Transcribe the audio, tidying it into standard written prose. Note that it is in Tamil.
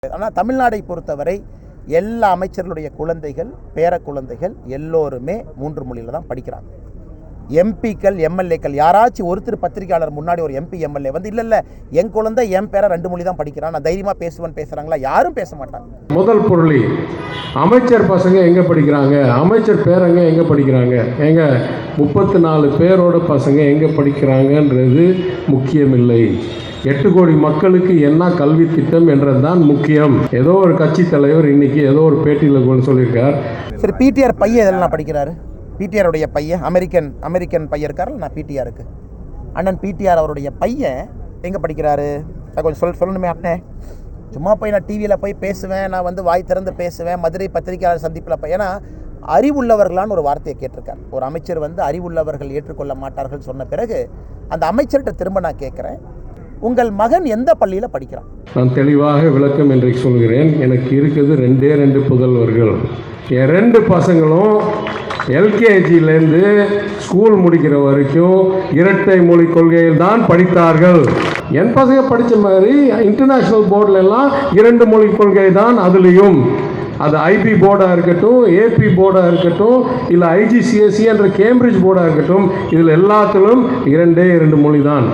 ஆனால் தமிழ்நாடை பொறுத்தவரை எல்லா அமைச்சர்களுடைய குழந்தைகள் பேர குழந்தைகள் எல்லோருமே 3 மொழியில் தான் படிக்கிறாங்க. எம்பிக்கள் எம்எல்ஏக்கள் யாராச்சும் ஒருத்தர் பத்திரிகையாளர் முன்னாடி ஒரு எம்பி எம்எல்ஏ வந்து இல்லை என் குழந்தை என் பேர 2 மொழி தான் படிக்கிறான், நான் தைரியமாக பேசுவேன்னு பேசுகிறாங்களா? யாரும் பேச மாட்டாங்க. முதல் பொருளி அமைச்சர் பசங்க எங்கே படிக்கிறாங்க, அமைச்சர் பேரங்க எங்கே படிக்கிறாங்க, எங்க 34 பேரோட பசங்க எங்கே படிக்கிறாங்கன்றது முக்கியமில்லை. 8 கோடி மக்களுக்கு என்ன கல்வி திட்டம் என்றதுதான் முக்கியம். ஏதோ ஒரு கட்சி தலைவர் இன்னைக்கு ஏதோ ஒரு பேட்டியில் சொல்லியிருக்கார். சரி, பிடிஆர் பையன் இதெல்லாம் படிக்கிறாரு. பிடிஆருடைய பையன் அமெரிக்கன் பையன் இருக்காரு. நான் பிடிஆருக்கு அண்ணன் பிடிஆர் அவருடைய பையன் எங்கே படிக்கிறாரு? கொஞ்சம் சொல்லணுமே அண்ணே. சும்மா போய் நான் டிவியில் போய் பேசுவேன், நான் வந்து வாய் திறந்து பேசுவேன், மதுரை பத்திரிகையாளர் சந்திப்பில் ஏன்னா அறிவுள்ளவர்களான்னு ஒரு வார்த்தையை கேட்டிருக்கார். ஒரு அமைச்சர் வந்து அறிவுள்ளவர்கள் ஏற்றுக்கொள்ள மாட்டார்கள் சொன்ன பிறகு அந்த அமைச்சர்கிட்ட திரும்ப நான் கேட்குறேன், உங்கள் மகன் எந்த பள்ளியில் படிக்கிறான்? நான் தெளிவாக விளக்கம் இன்றைக்கு சொல்கிறேன். எனக்கு இருக்குது 2 புதல்வர்கள். என் 2 பசங்களும் எல்கேஜிலேருந்து ஸ்கூல் முடிக்கிற வரைக்கும் இரட்டை மொழி கொள்கையில் தான் படித்தார்கள். என் பசங்க படித்த மாதிரி இன்டர்நேஷ்னல் போர்டிலெல்லாம் 2 மொழி கொள்கை தான். அதுலேயும் அது ஐபி போர்டாக இருக்கட்டும், ஏபி போர்டாக இருக்கட்டும், இல்லை ஐஜிசிஎஸ்சி என்ற கேம்பிரிட்ஜ் போர்டாக இருக்கட்டும், இதில் எல்லாத்திலும் 2 மொழி தான்.